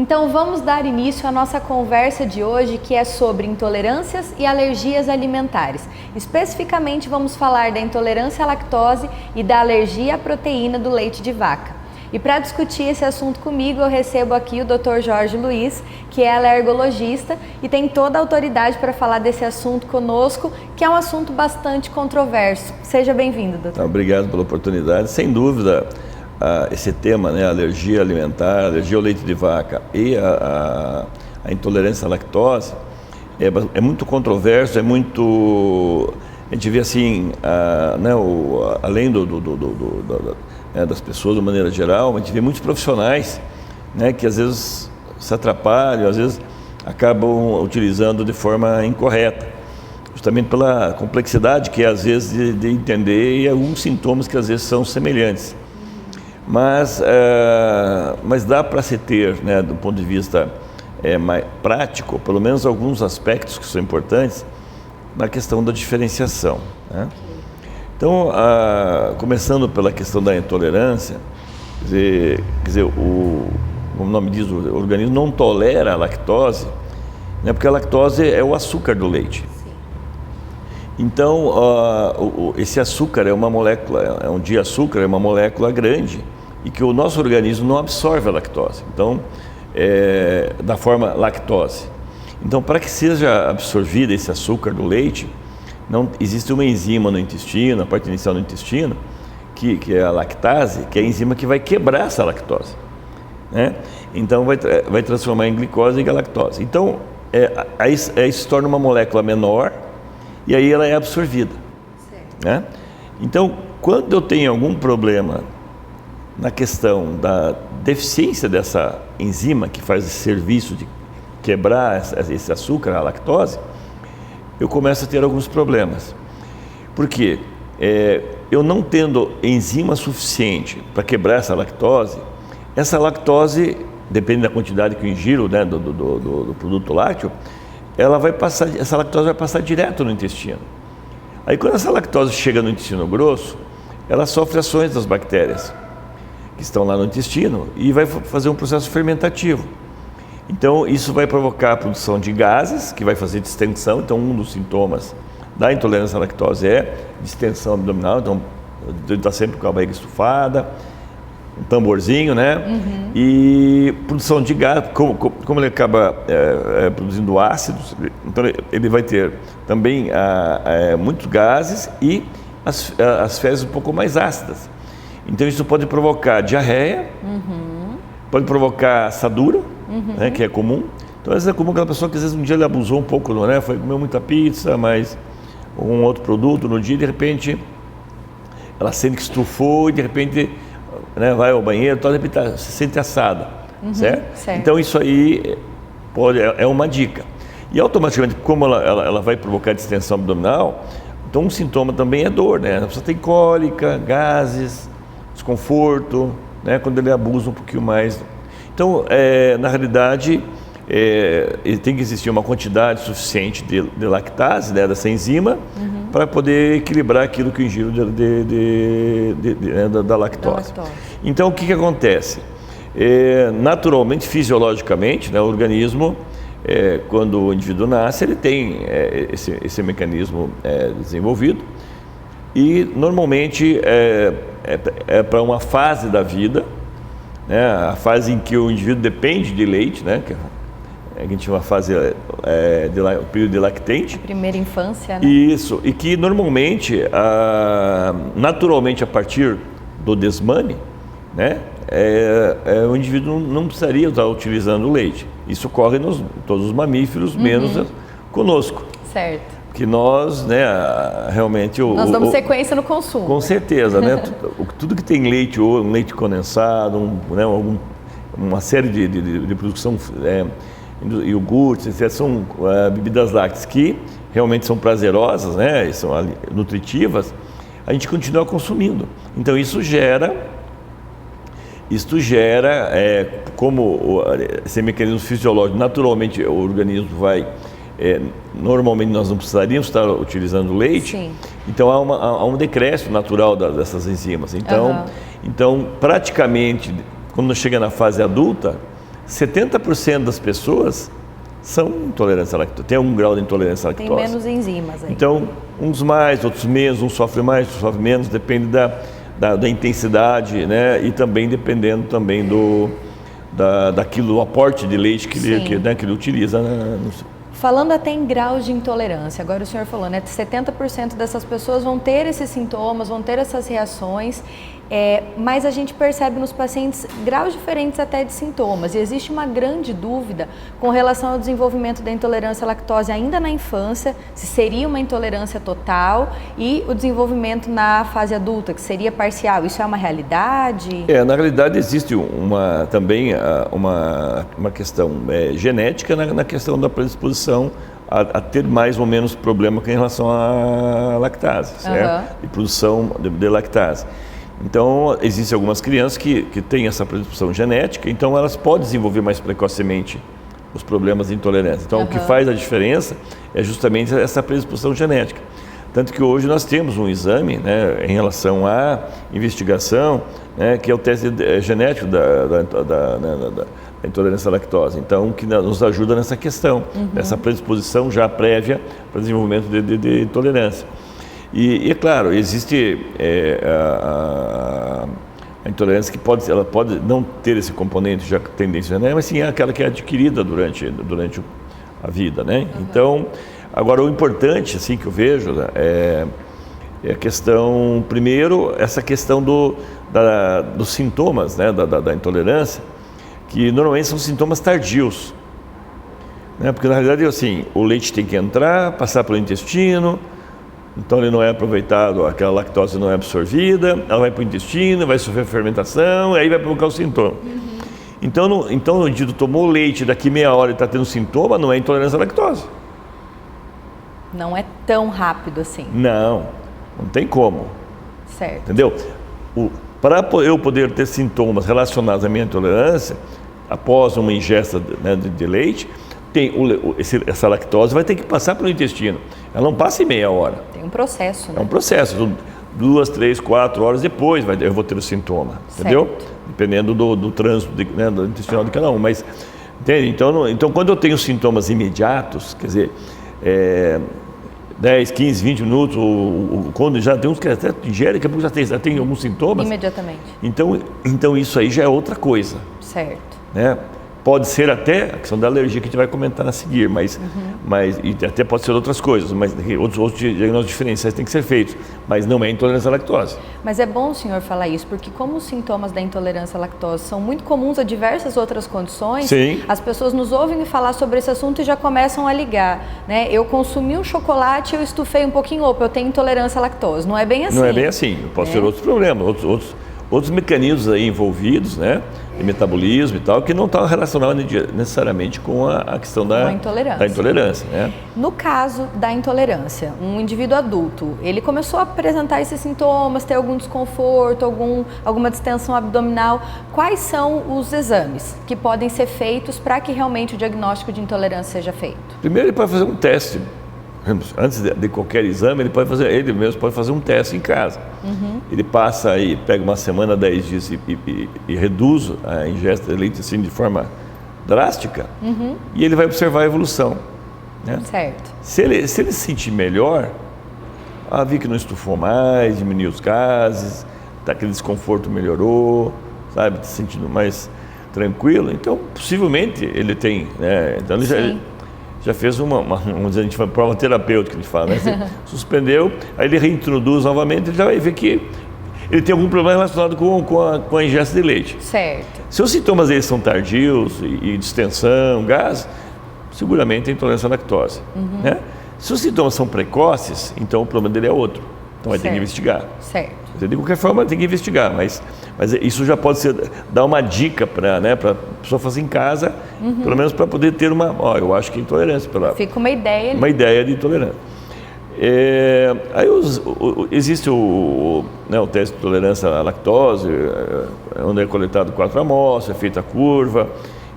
Então vamos dar início à nossa conversa de hoje, que é sobre intolerâncias e alergias alimentares. Especificamente vamos falar da intolerância à lactose e da alergia à proteína do leite de vaca. E para discutir esse assunto comigo, eu recebo aqui o Dr. Jorge Luiz, que é alergologista e tem toda a autoridade para falar desse assunto conosco, que é um assunto bastante controverso. Seja bem-vindo, doutor. Obrigado pela oportunidade. Sem dúvida, esse tema, né, alergia alimentar, alergia ao leite de vaca e a intolerância à lactose, é muito controverso, é muito... A gente vê assim, né, além das pessoas de maneira geral, a gente vê muitos profissionais, né, que às vezes se atrapalham, às vezes acabam utilizando de forma incorreta, justamente pela complexidade que é às vezes de entender e alguns sintomas que às vezes são semelhantes. Mas dá para se ter, né, do ponto de vista mais prático, pelo menos alguns aspectos que são importantes na questão da diferenciação, né? Então, começando pela questão da intolerância, quer dizer, como o nome diz, o organismo não tolera a lactose, né, porque a lactose é o açúcar do leite. Sim. Então, esse açúcar é uma molécula, é um diaçúcar, é uma molécula grande e que o nosso organismo não absorve a lactose, então, da forma lactose. Então, para que seja absorvido esse açúcar do leite, não existe uma enzima no intestino, na parte inicial do intestino, que é a lactase, que é a enzima que vai quebrar essa lactose, né? Então vai transformar em glicose e galactose. Então aí se torna uma molécula menor e aí ela é absorvida, né? Então, quando eu tenho algum problema na questão da deficiência dessa enzima que faz esse serviço de quebrar esse açúcar, a lactose, eu começo a ter alguns problemas. Por quê? Eu não tendo enzima suficiente para quebrar essa lactose, depende da quantidade que eu ingiro, né, do produto lácteo, essa lactose vai passar direto no intestino. Aí quando essa lactose chega no intestino grosso, ela sofre ações das bactérias que estão lá no intestino e vai fazer um processo fermentativo. Então, isso vai provocar a produção de gases, que vai fazer distensão. Então, um dos sintomas da intolerância à lactose é distensão abdominal. Então, ele está sempre com a barriga estufada, um tamborzinho, né? Uhum. E produção de gás, como ele acaba produzindo ácidos, então ele vai ter também muitos gases e as fezes um pouco mais ácidas. Então, isso pode provocar diarreia, pode provocar assadura, né, que é comum. Então, às vezes é comum aquela pessoa que às vezes um dia ele abusou um pouco, né, comeu muita pizza, mas um outro produto no dia, e de repente ela sente que estufou e de repente, né, vai ao banheiro, de repente se sente assada, certo? Então isso aí é uma dica. E automaticamente, como ela vai provocar distensão abdominal, então um sintoma também é dor, né? A pessoa tem cólica, gases, desconforto, né, quando ele abusa um pouquinho mais. Então, na realidade, tem que existir uma quantidade suficiente de lactase, né, dessa enzima, para poder equilibrar aquilo que eu ingiro da lactose. Então, o que acontece? Naturalmente, fisiologicamente, né, o organismo, quando o indivíduo nasce, ele tem esse mecanismo desenvolvido e, normalmente, para uma fase da vida, né, a fase em que o indivíduo depende de leite, né, que a gente chama a fase o período de lactente. Primeira infância, né? Isso, e que normalmente, naturalmente a partir do desmame, né, o indivíduo não precisaria estar utilizando o leite. Isso ocorre em todos os mamíferos, menos conosco. Certo. Que nós, né, realmente... Nós damos sequência no consumo. Com certeza, né? Tudo que tem leite, ou um leite condensado, uma série de produção, iogurtes, etc., são bebidas lácteas que realmente são prazerosas, né, são nutritivas, a gente continua consumindo. Então isso gera como esse mecanismo fisiológico, naturalmente o organismo vai... normalmente nós não precisaríamos estar utilizando leite. Sim. Então há um decréscimo natural dessas enzimas. Então praticamente, quando chega na fase adulta, 70% das pessoas são intolerantes à lactose, tem algum grau de intolerância à lactose. Tem menos enzimas aí. Então, uns mais, outros menos, uns sofrem mais, outros sofrem menos, depende da intensidade, né? E também dependendo também do aporte de leite que ele utiliza. Falando até em graus de intolerância, agora o senhor falou, né? 70% dessas pessoas vão ter esses sintomas, vão ter essas reações, mas a gente percebe nos pacientes graus diferentes até de sintomas. E existe uma grande dúvida com relação ao desenvolvimento da intolerância à lactose ainda na infância, se seria uma intolerância total, e o desenvolvimento na fase adulta, que seria parcial. Isso é uma realidade? Na realidade existe também uma questão genética na questão da predisposição a ter mais ou menos problema em relação à lactase, certo? E produção de lactase. Então, existem algumas crianças que têm essa predisposição genética, então elas podem desenvolver mais precocemente os problemas de intolerância. Então, o que faz a diferença é justamente essa predisposição genética. Tanto que hoje nós temos um exame, né, em relação à investigação, né, que é o teste genético da intolerância à lactose. Então, que nos ajuda nessa questão, nessa predisposição já prévia para o desenvolvimento de intolerância. E é claro, existe a intolerância que ela pode não ter esse componente já tendência, né? Mas sim é aquela que é adquirida durante a vida, né? Então, agora o importante, assim, que eu vejo, né, é a questão, primeiro, essa questão dos sintomas, né, da intolerância, que normalmente são sintomas tardios, né? Porque na realidade, assim, o leite tem que entrar, passar pelo intestino. Então ele não é aproveitado, aquela lactose não é absorvida, ela vai para o intestino, vai sofrer fermentação, e aí vai provocar o sintoma. Então no indivíduo tomou leite, daqui meia hora ele está tendo sintoma, não é intolerância à lactose. Não é tão rápido assim. Não tem como. Certo. Entendeu? Para eu poder ter sintomas relacionados à minha intolerância, após uma ingesta, né, de leite, essa lactose vai ter que passar pelo intestino. Ela não passa em meia hora. Tem um processo, né? É um processo. 2, 3, 4 horas depois eu vou ter o sintoma, entendeu? Dependendo do trânsito do intestinal de cada um. Mas, entende? Então, quando eu tenho sintomas imediatos, quer dizer, 10, 15, 20 minutos, ou quando já tem uns que até ingere, daqui a pouco já tem alguns sintomas. Imediatamente. Então isso aí já é outra coisa. Certo. Né? Pode ser até a questão da alergia que a gente vai comentar a seguir, e até pode ser outras coisas, mas outros diagnósticos diferenciais têm que ser feitos, mas não é intolerância à lactose. Mas é bom o senhor falar isso, porque como os sintomas da intolerância à lactose são muito comuns a diversas outras condições, sim, as pessoas nos ouvem falar sobre esse assunto e já começam a ligar, né? Eu consumi um chocolate, eu estufei um pouquinho, eu tenho intolerância à lactose. Não é bem assim. Não é bem assim, pode ter outros problemas, outros mecanismos aí envolvidos, né, de metabolismo e tal, que não estão relacionados necessariamente com a questão da intolerância. Né? No caso da intolerância, um indivíduo adulto, ele começou a apresentar esses sintomas, ter algum desconforto, alguma distensão abdominal. Quais são os exames que podem ser feitos para que realmente o diagnóstico de intolerância seja feito? Primeiro, ele pode fazer um teste. Antes de qualquer exame, ele mesmo pode fazer um teste em casa. Ele passa aí, pega uma semana, 10 dias e reduz a ingesta de leite assim, de forma drástica, e ele vai observar a evolução. Né? Certo. Se ele se sentir melhor, vi que não estufou mais, diminuiu os gases, aquele desconforto melhorou, sabe, se sentindo mais tranquilo, então possivelmente ele tem, né? Então ele já fez vamos dizer, a gente fala, prova terapêutica, que a gente fala, né? Você suspendeu, aí ele reintroduz novamente, ele já vai ver que ele tem algum problema relacionado com a ingesta de leite. Certo. Se os sintomas deles são tardios, e distensão, gás, seguramente é intolerância à lactose. Né? Se os sintomas são precoces, então o problema dele é outro. Então vai ter que investigar. Certo. De qualquer forma, tem que investigar, mas isso já pode dar uma dica para a pessoa fazer em casa, pelo menos para poder ter eu acho que é intolerância. Fica uma ideia ali. Uma ideia de intolerância. Aí existe o teste de tolerância à lactose, onde é coletado 4 amostras, é feita a curva.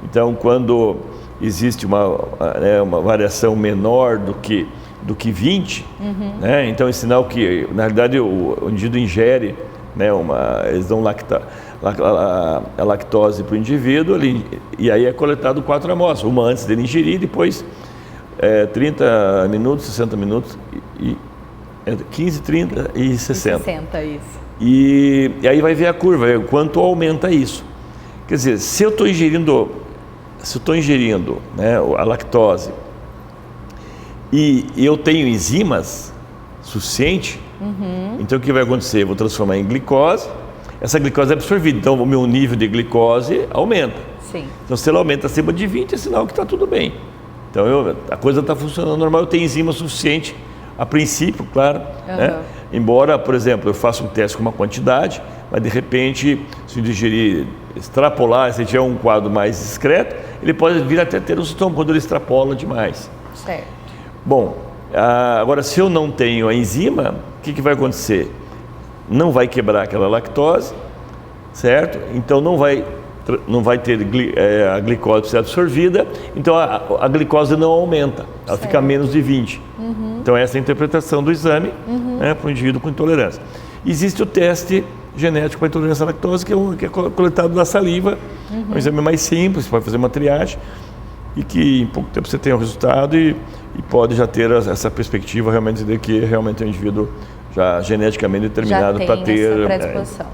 Então, quando existe uma variação menor do que 20, né? Então é sinal que, na realidade, o indivíduo ingere né, eles dão a lactose para o indivíduo e aí é coletado 4 amostras, uma antes dele ingerir, depois 30 minutos, 60 minutos, 15, 30 e 60. 60, isso. E aí vai ver a curva, quanto aumenta isso. Quer dizer, se eu estou ingerindo, né, a lactose e eu tenho enzimas suficiente, então o que vai acontecer? Eu vou transformar em glicose, essa glicose é absorvida, então o meu nível de glicose aumenta. Sim. Então se ela aumenta acima de 20, é sinal que está tudo bem. Então a coisa está funcionando normal, eu tenho enzima suficiente, a princípio, claro, né? Embora, por exemplo, eu faça um teste com uma quantidade, mas de repente, se eu digerir, extrapolar, se tiver um quadro mais discreto, ele pode vir até ter um sintoma quando ele extrapola demais. Certo. Bom, agora se eu não tenho a enzima, o que vai acontecer? Não vai quebrar aquela lactose, certo? Então não vai ter a glicose ser absorvida, então a glicose não aumenta, ela fica menos de 20. Então essa é a interpretação do exame, né, para o indivíduo com intolerância. Existe o teste genético para intolerância à lactose, que é coletado da saliva, é um exame mais simples, você pode fazer uma triagem e que em pouco tempo você tem o resultado e pode já ter essa perspectiva realmente de que realmente é um indivíduo já geneticamente determinado para ter predisposição.